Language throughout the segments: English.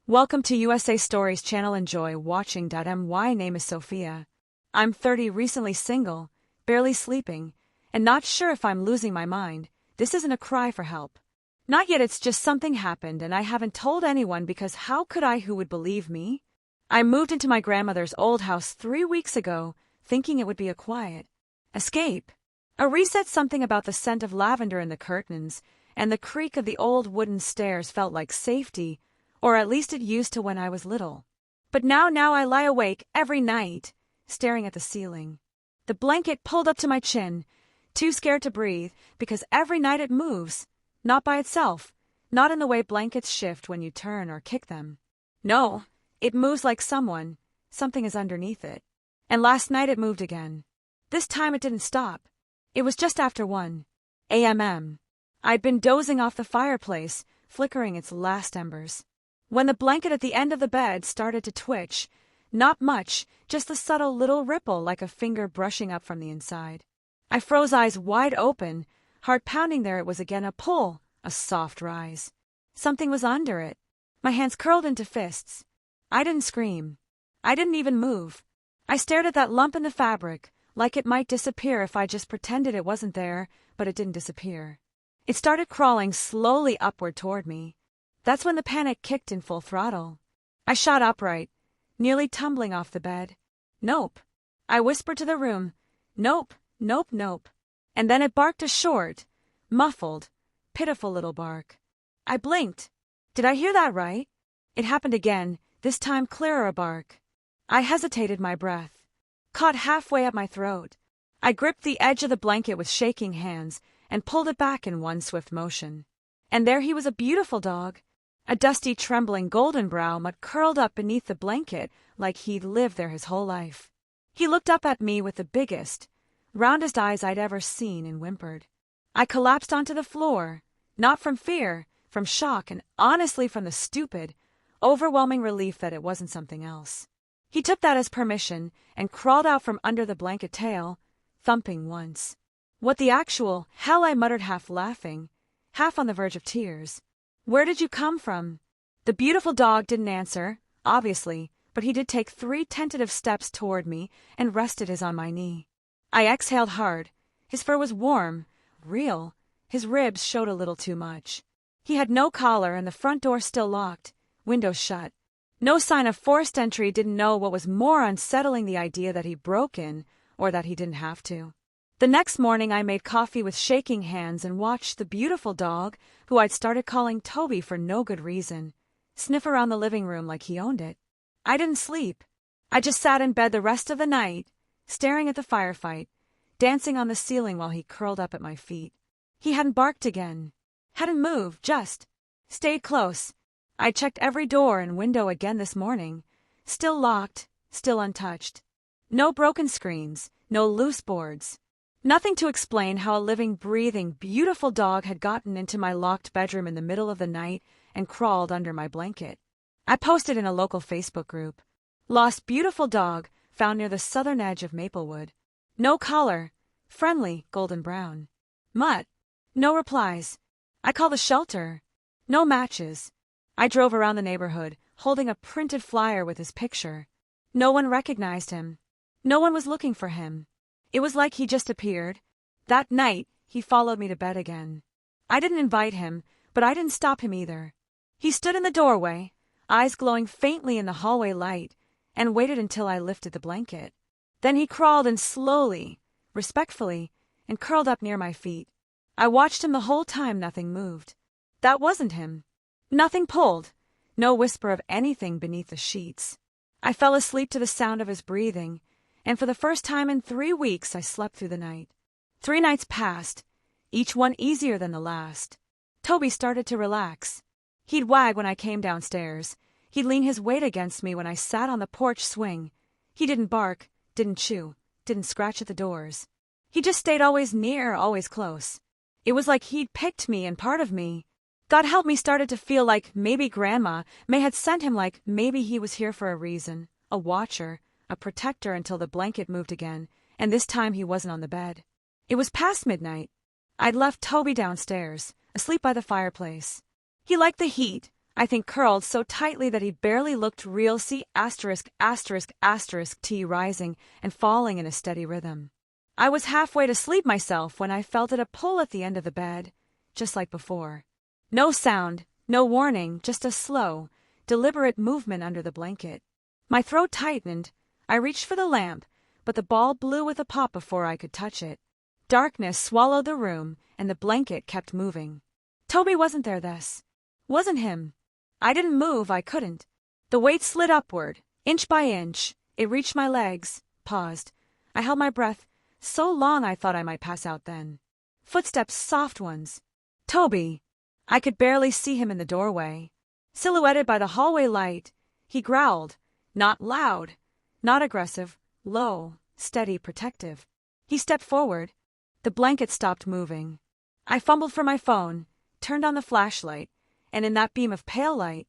Welcome to USA Stories channel. Enjoy watching. My name is Sophia. I'm 30, recently single, barely sleeping, and not sure if I'm losing my mind. This isn't a cry for help. Not yet, it's just something happened and I haven't told anyone because how could I? Who would believe me? I moved into my grandmother's old house 3 weeks ago, thinking it would be a quiet escape. A reset. Something about the scent of lavender in the curtains and the creak of the old wooden stairs felt like safety, or at least it used to when I was little. But now I lie awake every night, staring at the ceiling. The blanket pulled up to my chin, too scared to breathe, because every night it moves, not by itself, not in the way blankets shift when you turn or kick them. No, it moves like something is underneath it. And last night it moved again. This time it didn't stop. It was just after 1 a.m. I'd been dozing off the fireplace, flickering its last embers, when the blanket at the end of the bed started to twitch. Not much, just a subtle little ripple like a finger brushing up from the inside. I froze, eyes wide open, heart pounding. There it was again, a pull, a soft rise. Something was under it. My hands curled into fists. I didn't scream. I didn't even move. I stared at that lump in the fabric, like it might disappear if I just pretended it wasn't there, but it didn't disappear. It started crawling slowly upward toward me. That's when the panic kicked in full throttle. I shot upright, nearly tumbling off the bed. Nope. I whispered to the room. Nope, nope, nope. And then it barked, a short, muffled, pitiful little bark. I blinked. Did I hear that right? It happened again, this time clearer, a bark. I hesitated, my breath caught halfway up my throat. I gripped the edge of the blanket with shaking hands and pulled it back in one swift motion. And there he was, a beautiful dog. A dusty, trembling, golden brow mutt curled up beneath the blanket like he'd lived there his whole life. He looked up at me with the biggest, roundest eyes I'd ever seen and whimpered. I collapsed onto the floor, not from fear, from shock, and honestly from the stupid, overwhelming relief that it wasn't something else. He took that as permission and crawled out from under the blanket, tail thumping once. What the actual hell? I muttered, half laughing, half on the verge of tears. Where did you come from? The beautiful dog didn't answer, obviously, but he did take 3 tentative steps toward me and rested his on my knee. I exhaled hard. His fur was warm, real. His ribs showed a little too much. He had no collar and the front door still locked, windows shut. No sign of forced entry. Didn't know what was more unsettling, the idea that he broke in or that he didn't have to. The next morning I made coffee with shaking hands and watched the beautiful dog, who I'd started calling Toby for no good reason, sniff around the living room like he owned it. I didn't sleep. I just sat in bed the rest of the night, staring at the firefight, dancing on the ceiling while he curled up at my feet. He hadn't barked again, hadn't moved, just stayed close. I checked every door and window again this morning, still locked, still untouched. No broken screens, no loose boards. Nothing to explain how a living, breathing, beautiful dog had gotten into my locked bedroom in the middle of the night and crawled under my blanket. I posted in a local Facebook group. Lost beautiful dog found near the southern edge of Maplewood. No collar. Friendly, golden brown. Mutt. No replies. I called the shelter. No matches. I drove around the neighborhood, holding a printed flyer with his picture. No one recognized him. No one was looking for him. It was like he just appeared. That night, he followed me to bed again. I didn't invite him, but I didn't stop him either. He stood in the doorway, eyes glowing faintly in the hallway light, and waited until I lifted the blanket. Then he crawled in slowly, respectfully, and curled up near my feet. I watched him the whole time. Nothing moved. That wasn't him. Nothing pulled. No whisper of anything beneath the sheets. I fell asleep to the sound of his breathing, and for the first time in 3 weeks I slept through the night. 3 nights passed, each one easier than the last. Toby started to relax. He'd wag when I came downstairs. He'd lean his weight against me when I sat on the porch swing. He didn't bark, didn't chew, didn't scratch at the doors. He just stayed always near, always close. It was like he'd picked me, and part of me, God help me, started to feel like maybe Grandma may had sent him, like maybe he was here for a reason, a watcher, a protector until the blanket moved again, and this time he wasn't on the bed. It was past midnight. I'd left Toby downstairs, asleep by the fireplace. He liked the heat, I think curled so tightly that he barely looked real. See asterisk asterisk asterisk T rising and falling in a steady rhythm. I was halfway to sleep myself when I felt it a pull at the end of the bed, just like before. No sound, no warning, just a slow, deliberate movement under the blanket. My throat tightened. I reached for the lamp, but the ball blew with a pop before I could touch it. Darkness swallowed the room, and the blanket kept moving. Toby wasn't there this. Wasn't him. I didn't move, I couldn't. The weight slid upward, inch by inch. It reached my legs, paused. I held my breath, so long I thought I might pass out then. Footsteps, soft ones. Toby. I could barely see him in the doorway. Silhouetted by the hallway light, he growled. Not loud, not aggressive, low, steady, protective. He stepped forward. The blanket stopped moving. I fumbled for my phone, turned on the flashlight, and in that beam of pale light,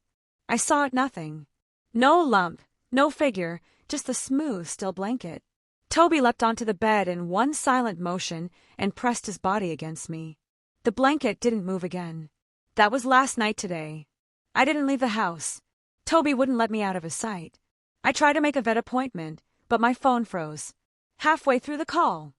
I saw it nothing. No lump, no figure, just the smooth, still blanket. Toby leapt onto the bed in one silent motion and pressed his body against me. The blanket didn't move again. That was last night today. I didn't leave the house. Toby wouldn't let me out of his sight. I tried to make a vet appointment, but my phone froze. Halfway through the call.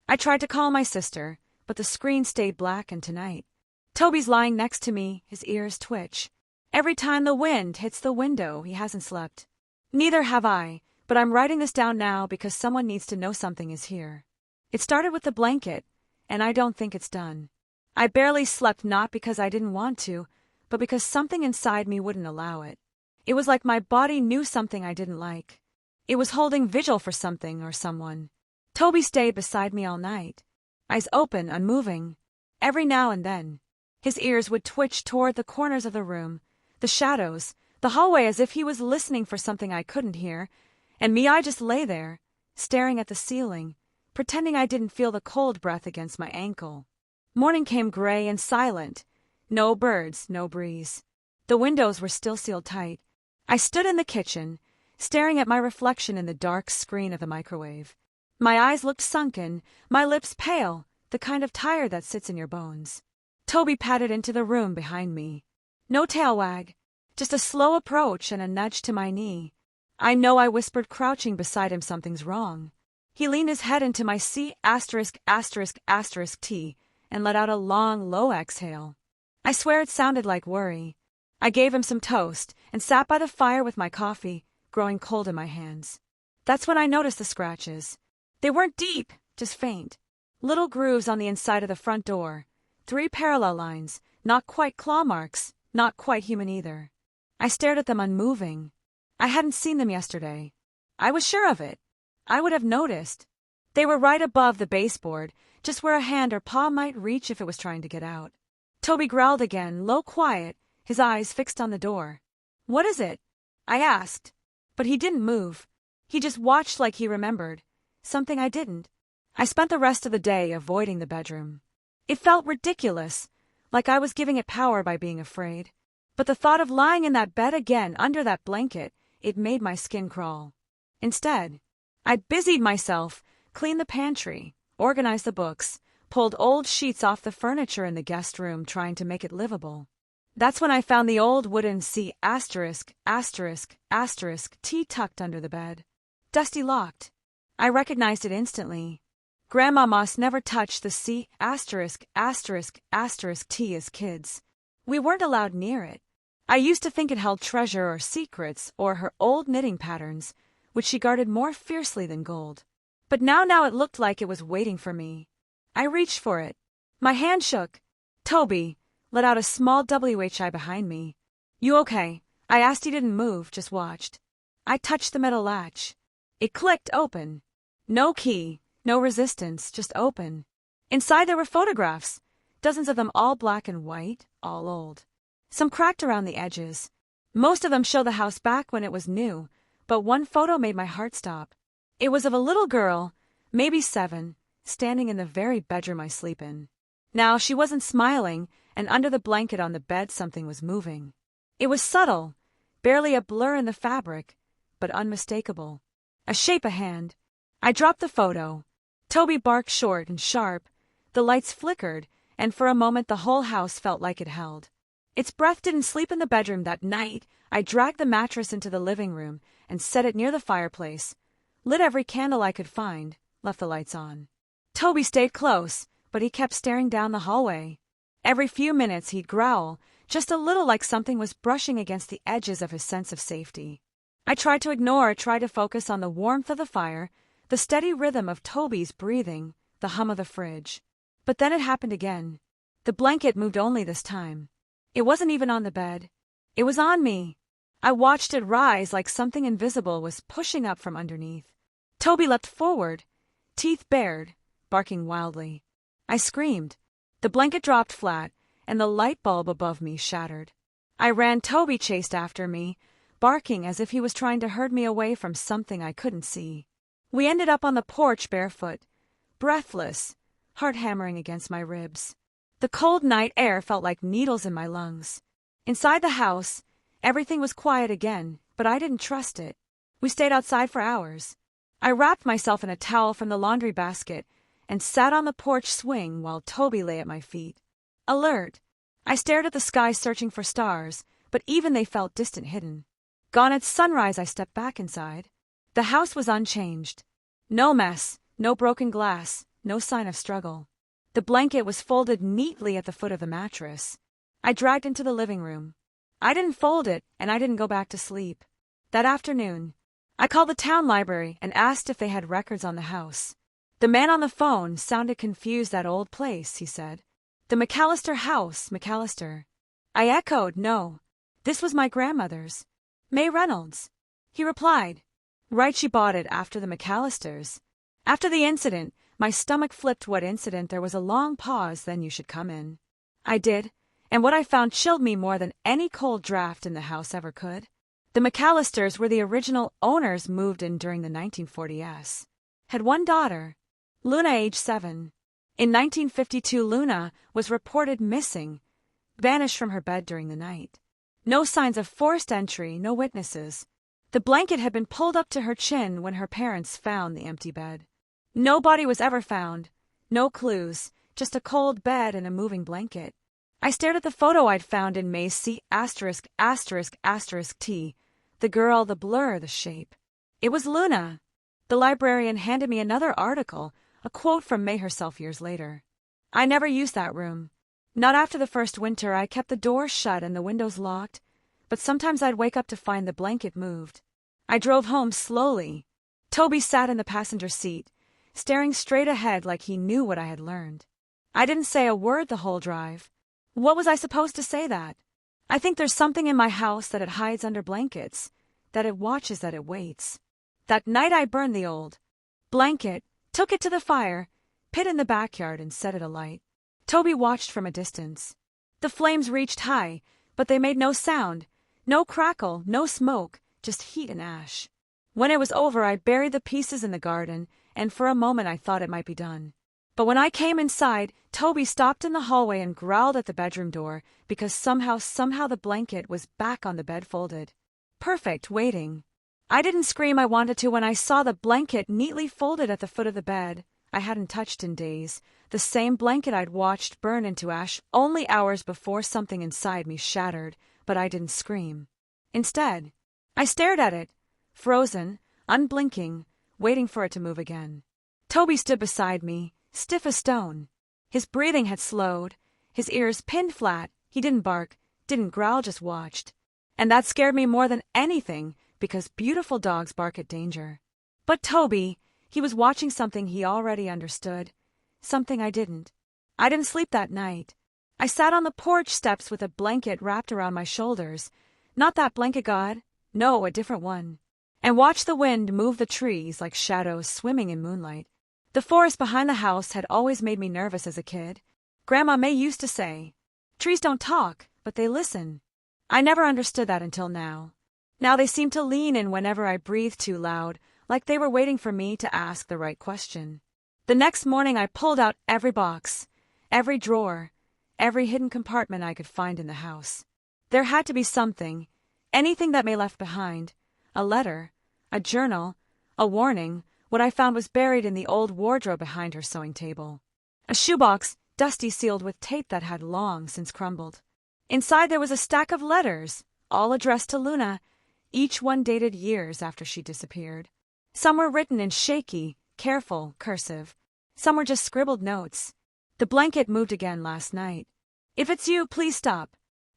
I tried to call my sister, but the screen stayed black, and tonight. Toby's lying next to me, his ears twitch. Every time the wind hits the window, he hasn't slept. Neither have I, but I'm writing this down now because someone needs to know something is here. It started with the blanket, and I don't think it's done. I barely slept, not because I didn't want to, but because something inside me wouldn't allow it. It was like my body knew something I didn't like. It was holding vigil for something or someone. Toby stayed beside me all night, eyes open, unmoving. Every now and then, his ears would twitch toward the corners of the room, the shadows, the hallway, as if he was listening for something I couldn't hear, and me, I just lay there, staring at the ceiling, pretending I didn't feel the cold breath against my ankle. Morning came gray and silent. No birds, no breeze. The windows were still sealed tight. I stood in the kitchen, staring at my reflection in the dark screen of the microwave. My eyes looked sunken, my lips pale, the kind of tired that sits in your bones. Toby padded into the room behind me. No tail wag, just a slow approach and a nudge to my knee. I know, I whispered, crouching beside him, something's wrong. He leaned his head into my C****** T and let out a long, low exhale. I swear it sounded like worry. I gave him some toast and sat by the fire with my coffee, growing cold in my hands. That's when I noticed the scratches. They weren't deep, just faint. Little grooves on the inside of the front door. 3 parallel lines, not quite claw marks, not quite human either. I stared at them, unmoving. I hadn't seen them yesterday. I was sure of it. I would have noticed. They were right above the baseboard, just where a hand or paw might reach if it was trying to get out. Toby growled again, low, quiet, his eyes fixed on the door. What is it? I asked. But he didn't move. He just watched like he remembered. Something I didn't. I spent the rest of the day avoiding the bedroom. It felt ridiculous, like I was giving it power by being afraid. But the thought of lying in that bed again under that blanket, it made my skin crawl. Instead, I busied myself, cleaned the pantry, organized the books, pulled old sheets off the furniture in the guest room, trying to make it livable. That's when I found the old wooden C***** T tucked under the bed. Dusty, locked. I recognized it instantly. Grandma Moss never touched the C**** T as kids. We weren't allowed near it. I used to think it held treasure or secrets or her old knitting patterns, which she guarded more fiercely than gold. But now it looked like it was waiting for me. I reached for it. My hand shook. Toby let out a small WHI behind me. You okay? I asked. He didn't move, just watched. I touched the metal latch. It clicked open. No key, no resistance, just open. Inside there were photographs, dozens of them, all black and white, all old. Some cracked around the edges. Most of them show the house back when it was new, but one photo made my heart stop. It was of a little girl, maybe 7, standing in the very bedroom I sleep in. Now she wasn't smiling, and under the blanket on the bed something was moving. It was subtle, barely a blur in the fabric, but unmistakable. A shape, a hand. I dropped the photo. Toby barked short and sharp. The lights flickered, and for a moment the whole house felt like it held. Its breath didn't sleep in the bedroom that night. I dragged the mattress into the living room and set it near the fireplace, lit every candle I could find, left the lights on. Toby stayed close, but he kept staring down the hallway. Every few minutes he'd growl, just a little, like something was brushing against the edges of his sense of safety. I tried to ignore, tried to focus on the warmth of the fire, the steady rhythm of Toby's breathing, the hum of the fridge. But then it happened again. The blanket moved only this time. It wasn't even on the bed. It was on me. I watched it rise like something invisible was pushing up from underneath. Toby leapt forward, teeth bared, barking wildly. I screamed. The blanket dropped flat, and the light bulb above me shattered. I ran. Toby chased after me, barking as if he was trying to herd me away from something I couldn't see. We ended up on the porch barefoot, breathless, heart hammering against my ribs. The cold night air felt like needles in my lungs. Inside the house, everything was quiet again, but I didn't trust it. We stayed outside for hours. I wrapped myself in a towel from the laundry basket and sat on the porch swing while Toby lay at my feet. Alert, I stared at the sky searching for stars, but even they felt distant, hidden. Gone at sunrise, I stepped back inside. The house was unchanged. No mess, no broken glass, no sign of struggle. The blanket was folded neatly at the foot of the mattress. I dragged into the living room. I didn't fold it, and I didn't go back to sleep. That afternoon, I called the town library and asked if they had records on the house. The man on the phone sounded confused. That old place, he said. The McAllister house, McAllister. I echoed, no. This was my grandmother's. May Reynolds. He replied, right, she bought it after the McAllisters. After the incident, my stomach flipped. What incident? There was a long pause. Then you should come in. I did, and what I found chilled me more than any cold draft in the house ever could. The McAllisters were the original owners, moved in during the 1940s. Had one daughter, Luna, age 7. In 1952, Luna was reported missing, vanished from her bed during the night. No signs of forced entry, no witnesses. The blanket had been pulled up to her chin when her parents found the empty bed. No body was ever found, no clues, just a cold bed and a moving blanket. I stared at the photo I'd found in May's C********T, the girl, the blur, the shape. It was Luna. The librarian handed me another article, a quote from May herself years later. I never used that room. Not after the first winter. I kept the door shut and the windows locked, but sometimes I'd wake up to find the blanket moved. I drove home slowly. Toby sat in the passenger seat, staring straight ahead like he knew what I had learned. I didn't say a word the whole drive. What was I supposed to say? That I think there's something in my house, that it hides under blankets, that it watches, that it waits. That night I burned the old blanket, took it to the fire pit in the backyard and set it alight. Toby watched from a distance. The flames reached high, but they made no sound, no crackle, no smoke, just heat and ash. When it was over, I buried the pieces in the garden, and for a moment I thought it might be done. But when I came inside, Toby stopped in the hallway and growled at the bedroom door because somehow the blanket was back on the bed, folded. Perfect, waiting. I didn't scream. I wanted to when I saw the blanket neatly folded at the foot of the bed I hadn't touched in days, the same blanket I'd watched burn into ash only hours before. Something inside me shattered, but I didn't scream. Instead, I stared at it, frozen, unblinking, waiting for it to move again. Toby stood beside me, stiff as stone. His breathing had slowed, his ears pinned flat. He didn't bark, didn't growl, just watched. And that scared me more than anything, because beautiful dogs bark at danger. But Toby, he was watching something he already understood, something I didn't. I didn't sleep that night. I sat on the porch steps with a blanket wrapped around my shoulders, not that blanket God, no, a different one, and watched the wind move the trees like shadows swimming in moonlight. The forest behind the house had always made me nervous as a kid. Grandma May used to say, trees don't talk, but they listen. I never understood that until now. Now they seem to lean in whenever I breathe too loud, like they were waiting for me to ask the right question. The next morning I pulled out every box, every drawer, every hidden compartment I could find in the house. There had to be something, anything that May left behind, a letter, a journal, a warning. What I found was buried in the old wardrobe behind her sewing table. A shoebox, dusty, sealed with tape that had long since crumbled. Inside there was a stack of letters, all addressed to Luna, each one dated years after she disappeared. Some were written in shaky, careful cursive. Some were just scribbled notes. The blanket moved again last night. If it's you, please stop.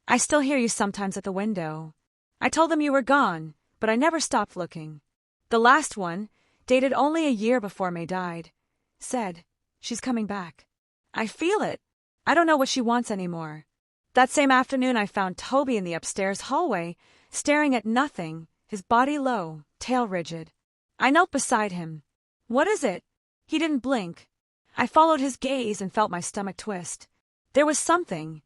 I still hear you sometimes at the window. I told them you were gone, but I never stopped looking. The last one, dated only a year before May died, said, she's coming back. I feel it. I don't know what she wants anymore. That same afternoon I found Toby in the upstairs hallway, staring at nothing, his body low, tail rigid. I knelt beside him. What is it? He didn't blink. I followed his gaze and felt my stomach twist. There was something,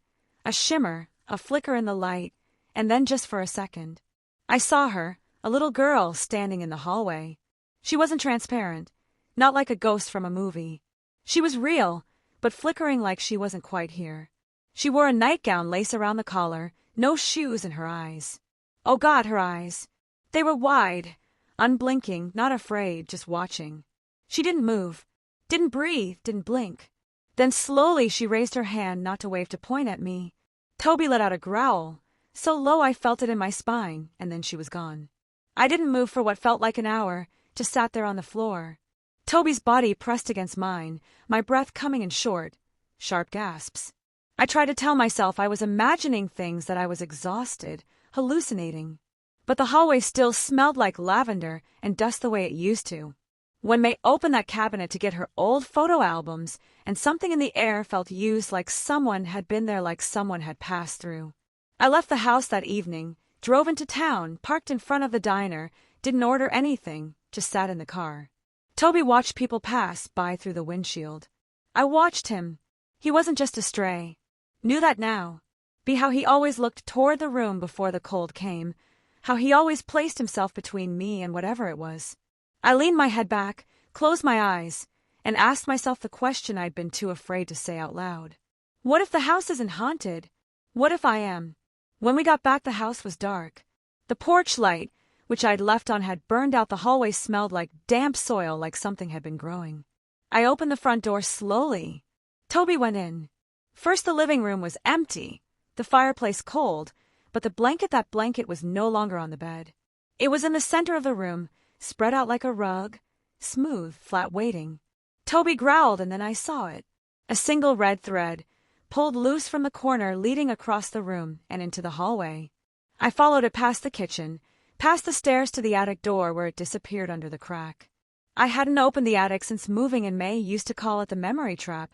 a shimmer, a flicker in the light, and then just for a second. I saw her, a little girl standing in the hallway. She wasn't transparent, not like a ghost from a movie. She was real, but flickering like she wasn't quite here. She wore a nightgown, lace around the collar, no shoes, in her eyes. Oh God, her eyes. They were wide, unblinking, not afraid, just watching. She didn't move, didn't breathe, didn't blink. Then slowly she raised her hand, not to wave, to point at me. Toby let out a growl, so low I felt it in my spine, and then she was gone. I didn't move for what felt like an hour, just sat there on the floor. Toby's body pressed against mine, my breath coming in short, sharp gasps. I tried to tell myself I was imagining things, that I was exhausted, hallucinating. But the hallway still smelled like lavender and dust the way it used to. When May opened that cabinet to get her old photo albums, and something in the air felt used, like someone had been there, like someone had passed through. I left the house that evening, drove into town, parked in front of the diner, didn't order anything, just sat in the car. Toby watched people pass by through the windshield. I watched him. He wasn't just a stray. Knew that now. Be how he always looked toward the room before the cold came, how he always placed himself between me and whatever it was. I leaned my head back, closed my eyes, and asked myself the question I'd been too afraid to say out loud. What if the house isn't haunted? What if I am? When we got back, the house was dark. The porch light, which I'd left on, had burned out. The hallway smelled like damp soil, like something had been growing. I opened the front door slowly. Toby went in. First, the living room was empty, the fireplace cold, but that blanket was no longer on the bed. It was in the center of the room, spread out like a rug, smooth, flat, waiting. Toby growled, and then I saw it. A single red thread, pulled loose from the corner, leading across the room and into the hallway. I followed it past the kitchen, past the stairs to the attic door, where it disappeared under the crack. I hadn't opened the attic since moving, and May used to call it the memory trap,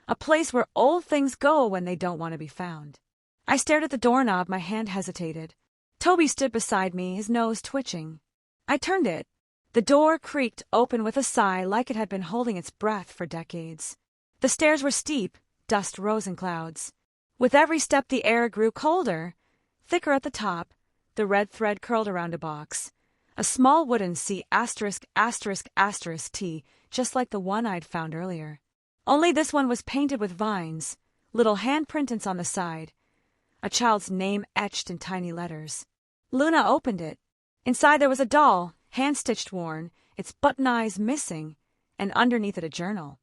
a place where old things go when they don't want to be found. I stared at the doorknob, my hand hesitated. Toby stood beside me, his nose twitching. I turned it. The door creaked open with a sigh, like it had been holding its breath for decades. The stairs were steep, dust rose in clouds. With every step the air grew colder, thicker at the top. The red thread curled around a box. A small wooden C*******, T, just like the one I'd found earlier. Only this one was painted with vines, little handprintings on the side, a child's name etched in tiny letters. Luna opened it. Inside there was a doll, hand-stitched, worn, its button eyes missing, and underneath it a journal.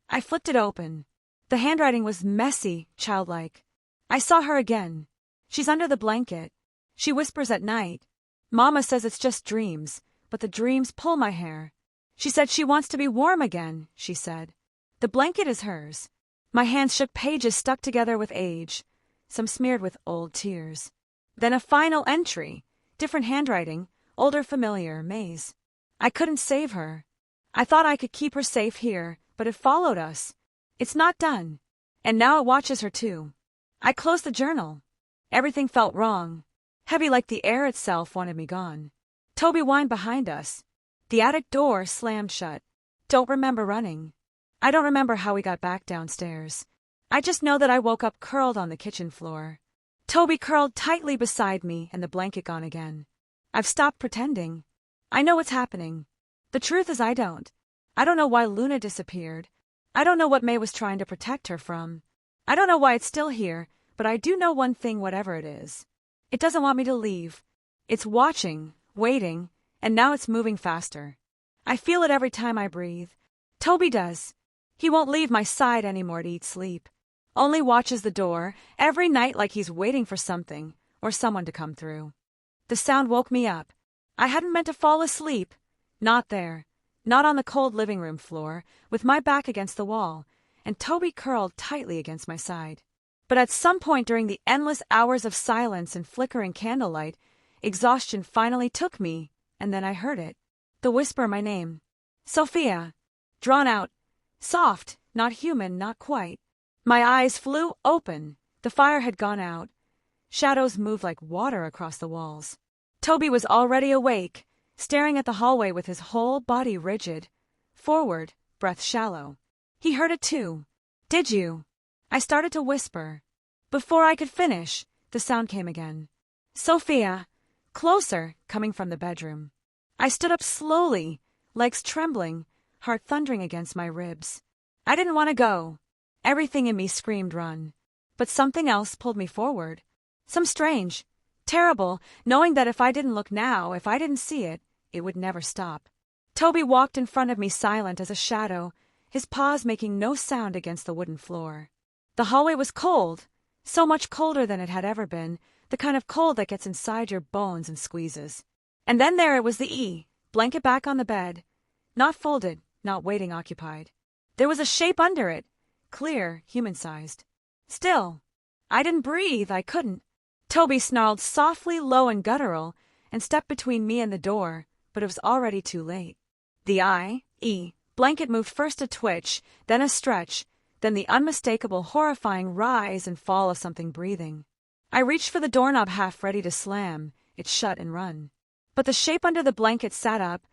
I flipped it open. The handwriting was messy, childlike. I saw her again. She's under the blanket. She whispers at night. Mama says it's just dreams, but the dreams pull my hair. She said she wants to be warm again, she said. The blanket is hers. My hands shook, pages stuck together with age, some smeared with old tears. Then a final entry, different handwriting, older, familiar, May's. I couldn't save her. I thought I could keep her safe here, but it followed us. It's not done. And now it watches her too. I closed the journal. Everything felt wrong, heavy, like the air itself wanted me gone. Toby whined behind us. The attic door slammed shut. Don't remember running. I don't remember how we got back downstairs. I just know that I woke up curled on the kitchen floor. Toby curled tightly beside me, and the blanket gone again. I've stopped pretending. I know what's happening. The truth is I don't. I don't know why Luna disappeared. I don't know what May was trying to protect her from. I don't know why it's still here, but I do know one thing, whatever it is. It doesn't want me to leave. It's watching, waiting, and now it's moving faster. I feel it every time I breathe. Toby does. He won't leave my side anymore to eat sleep. only watches the door every night like he's waiting for something or someone to come through. The sound woke me up. I hadn't meant to fall asleep. Not there. Not on the cold living room floor, with my back against the wall, and Toby curled tightly against my side. But at some point during the endless hours of silence and flickering candlelight, exhaustion finally took me, and then I heard it. The whisper my name. Sophia. Drawn out. Soft, not human, not quite. My eyes flew open. The fire had gone out. Shadows moved like water across the walls. Toby was already awake, staring at the hallway with his whole body rigid. Forward, breath shallow. He heard it too. Did you? I started to whisper. Before I could finish, the sound came again. Sophia. Closer, coming from the bedroom. I stood up slowly, legs trembling, heart thundering against my ribs. I didn't want to go. Everything in me screamed run. But something else pulled me forward. Some strange, terrible, knowing that if I didn't look now, if I didn't see it, it would never stop. Toby walked in front of me silent as a shadow, his paws making no sound against the wooden floor. The hallway was cold, so much colder than it had ever been, the kind of cold that gets inside your bones and squeezes. And then there it was the E, blanket back on the bed, not folded, not waiting occupied. There was a shape under it, clear, human-sized. Still, I didn't breathe, I couldn't. Toby snarled softly, low and guttural, and stepped between me and the door, but it was already too late. The E, blanket moved first a twitch, then a stretch, then the unmistakable, horrifying rise and fall of something breathing. I reached for the doorknob half ready to slam, it shut and run. But the shape under the blanket sat up,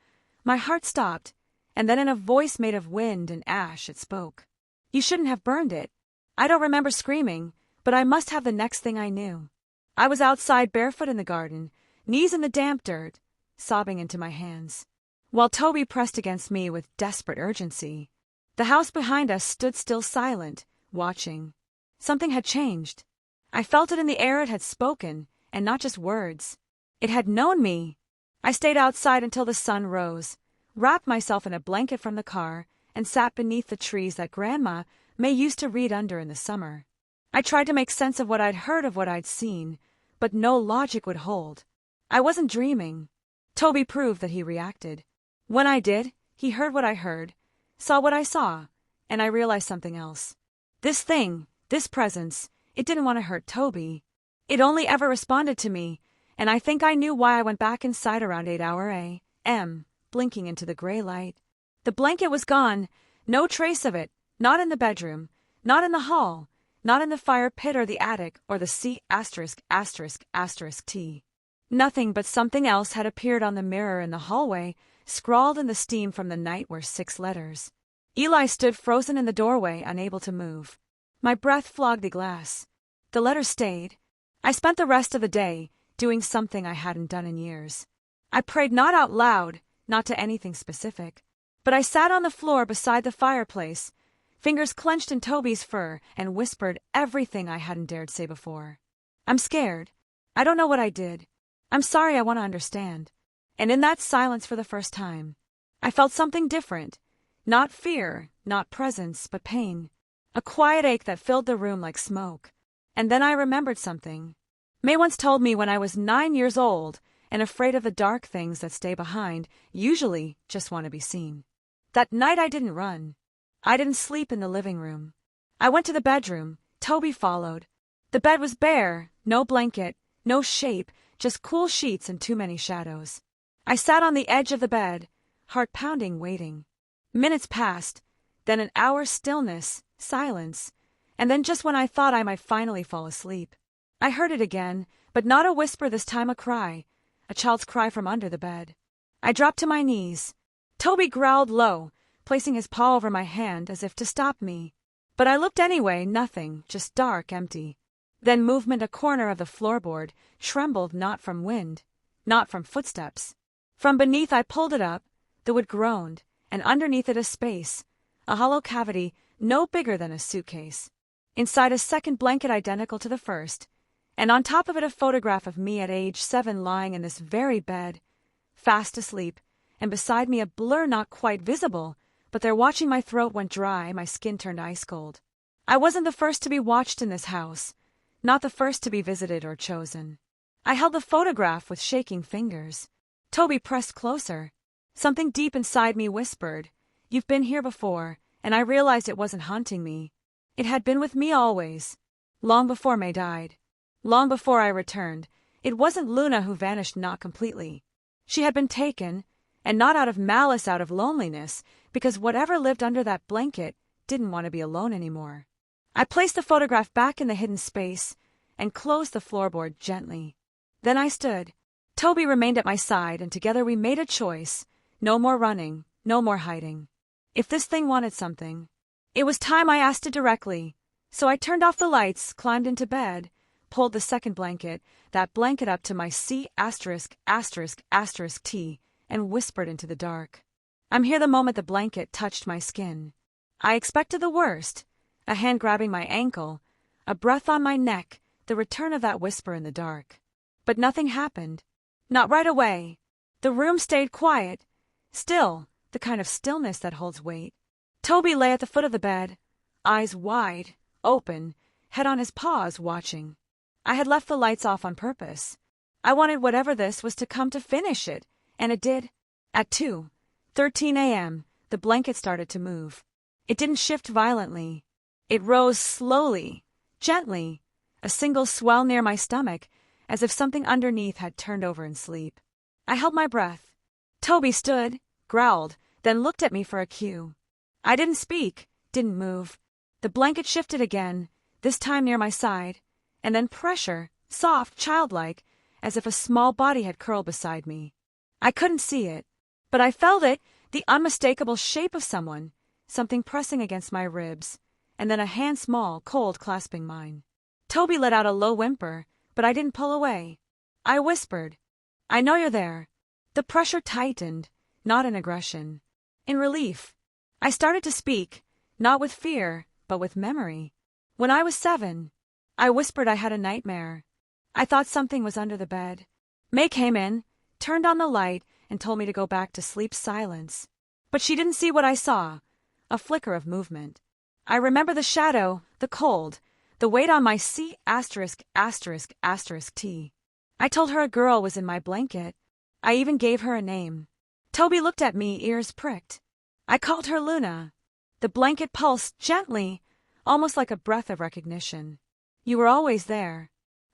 my heart stopped, and then in a voice made of wind and ash it spoke. You shouldn't have burned it. I don't remember screaming, but I must have the next thing I knew. I was outside barefoot in the garden, knees in the damp dirt, sobbing into my hands, while Toby pressed against me with desperate urgency. The house behind us stood still silent, watching. Something had changed. I felt it in the air. It had spoken, and not just words. It had known me. I stayed outside until the sun rose, wrapped myself in a blanket from the car, and sat beneath the trees that Grandma May used to read under in the summer. I tried to make sense of what I'd heard, of what I'd seen, but no logic would hold. I wasn't dreaming. Toby proved that he reacted. When I did, he heard what I heard, saw what I saw, and I realized something else. This thing, this presence, it didn't want to hurt Toby. It only ever responded to me, and I think I knew why I went back inside around 8 a.m., blinking into the gray light. The blanket was gone, no trace of it, not in the bedroom, not in the hall, not in the fire pit or the attic or the C*****T. Nothing but something else had appeared on the mirror in the hallway, scrawled in the steam from the night were 6 letters. Eli stood frozen in the doorway, unable to move. My breath flogged the glass. The letters stayed. I spent the rest of the day doing something I hadn't done in years. I prayed not out loud, not to anything specific, but I sat on the floor beside the fireplace, fingers clenched in Toby's fur, and whispered everything I hadn't dared say before. I'm scared. I don't know what I did. I'm sorry, I want to understand. And in that silence for the first time, I felt something different. Not fear, not presence, but pain. A quiet ache that filled the room like smoke. And then I remembered something. May once told me when I was 9 years old and afraid of the dark things that stay behind, usually just want to be seen. That night I didn't run. I didn't sleep in the living room. I went to the bedroom. Toby followed. The bed was bare, no blanket, no shape, just cool sheets and too many shadows. I sat on the edge of the bed, heart pounding, waiting. Minutes passed, then an hour's stillness, silence, and then just when I thought I might finally fall asleep, I heard it again, but not a whisper this time, a cry, a child's cry from under the bed. I dropped to my knees. Toby growled low, placing his paw over my hand as if to stop me. But I looked anyway, nothing, just dark, empty. Then movement, a corner of the floorboard, trembled not from wind, not from footsteps. From beneath I pulled it up, the wood groaned, and underneath it a space, a hollow cavity no bigger than a suitcase. Inside a second blanket identical to the first, and on top of it a photograph of me at age 7 lying in this very bed, fast asleep, and beside me a blur not quite visible, but there watching. My throat went dry, my skin turned ice cold. I wasn't the first to be watched in this house, not the first to be visited or chosen. I held the photograph with shaking fingers. Toby pressed closer. Something deep inside me whispered, "You've been here before," and I realized it wasn't haunting me. It had been with me always. Long before May died. Long before I returned. It wasn't Luna who vanished not completely. She had been taken, and not out of malice, out of loneliness, because whatever lived under that blanket didn't want to be alone anymore. I placed the photograph back in the hidden space and closed the floorboard gently. Then I stood. Toby remained at my side, and together we made a choice. No more running, no more hiding. If this thing wanted something, it was time I asked it directly. So I turned off the lights, climbed into bed, pulled the second blanket, that blanket up to my C*******T, and whispered into the dark. I'm here the moment the blanket touched my skin. I expected the worst, a hand grabbing my ankle, a breath on my neck, the return of that whisper in the dark. But nothing happened. Not right away. The room stayed quiet, still, the kind of stillness that holds weight. Toby lay at the foot of the bed, eyes wide, open, head on his paws, watching. I had left the lights off on purpose. I wanted whatever this was to come to finish it, and it did. At 2:13 a.m., the blanket started to move. It didn't shift violently. It rose slowly, gently, a single swell near my stomach, as if something underneath had turned over in sleep. I held my breath. Toby stood, growled, then looked at me for a cue. I didn't speak, didn't move. The blanket shifted again, this time near my side, and then pressure, soft, childlike, as if a small body had curled beside me. I couldn't see it, but I felt it, the unmistakable shape of someone, something pressing against my ribs, and then a hand small, cold, clasping mine. Toby let out a low whimper, but I didn't pull away. I whispered, "I know you're there." The pressure tightened, not in aggression, in relief. I started to speak, not with fear, but with memory. When I was 7, I whispered I had a nightmare. I thought something was under the bed. May came in, turned on the light, and told me to go back to sleep. Silence. But she didn't see what I saw, a flicker of movement. I remember the shadow, the cold, the weight on my C*******T. I told her a girl was in my blanket. I even gave her a name. Toby looked at me, ears pricked. I called her Luna. The blanket pulsed gently, almost like a breath of recognition. "You were always there."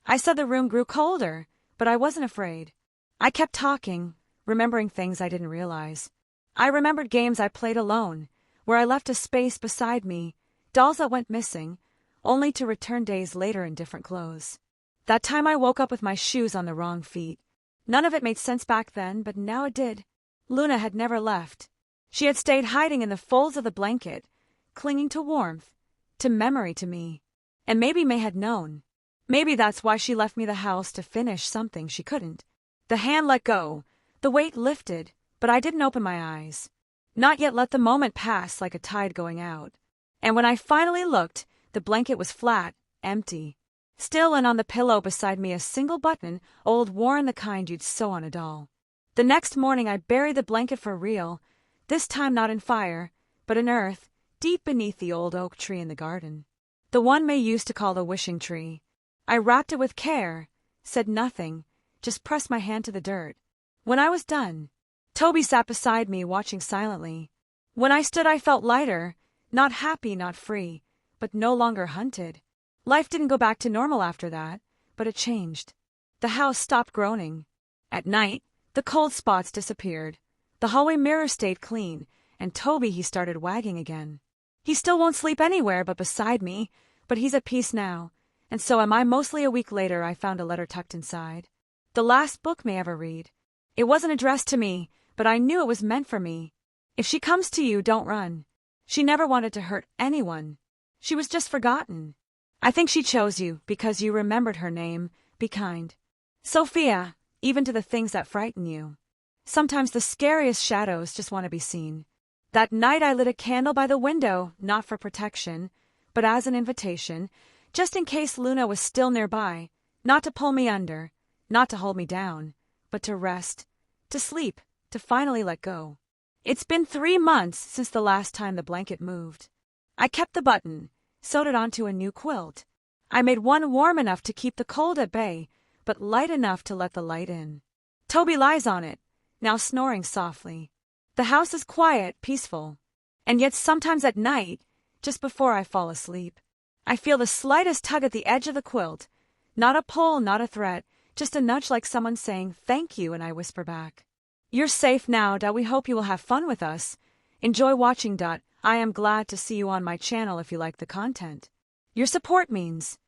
I said the room grew colder, but I wasn't afraid. I kept talking, remembering things I didn't realize. I remembered games I played alone, where I left a space beside me, dolls that went missing, only to return days later in different clothes. That time I woke up with my shoes on the wrong feet. None of it made sense back then, but now it did. Luna had never left. She had stayed hiding in the folds of the blanket, clinging to warmth, to memory, to me. And maybe May had known. Maybe that's why she left me the house to finish something she couldn't. The hand let go, the weight lifted, but I didn't open my eyes. Not yet let the moment pass like a tide going out. And when I finally looked, the blanket was flat, empty. Still, and on the pillow beside me a single button, old, worn, the kind you'd sew on a doll. The next morning I buried the blanket for real, this time not in fire, but in earth, deep beneath the old oak tree in the garden. The one May used to call the wishing tree. I wrapped it with care, said nothing, just pressed my hand to the dirt. When I was done, Toby sat beside me, watching silently. When I stood I felt lighter, not happy, not free, but no longer hunted. Life didn't go back to normal after that, but it changed. The house stopped groaning. At night, the cold spots disappeared. The hallway mirror stayed clean, and Toby, he started wagging again. He still won't sleep anywhere but beside me, but he's at peace now, and so am I. Mostly a week later I found a letter tucked inside. The last book May ever read. It wasn't addressed to me, but I knew it was meant for me. If she comes to you, don't run. She never wanted to hurt anyone. She was just forgotten. I think she chose you because you remembered her name. Be kind. Sophia, even to the things that frighten you. Sometimes the scariest shadows just want to be seen. That night I lit a candle by the window, not for protection, but as an invitation, just in case Luna was still nearby, not to pull me under, not to hold me down, but to rest, to sleep, to finally let go. It's been 3 months since the last time the blanket moved. I kept the button, sewed it onto a new quilt. I made one warm enough to keep the cold at bay, but light enough to let the light in. Toby lies on it, now snoring softly. The house is quiet, peaceful. And yet sometimes at night, just before I fall asleep, I feel the slightest tug at the edge of the quilt. Not a pull, not a threat, just a nudge like someone saying, "Thank you," and I whisper back, "You're safe now. We hope you will have fun with us. Enjoy watching. I am glad to see you on my channel if you like the content. Your support means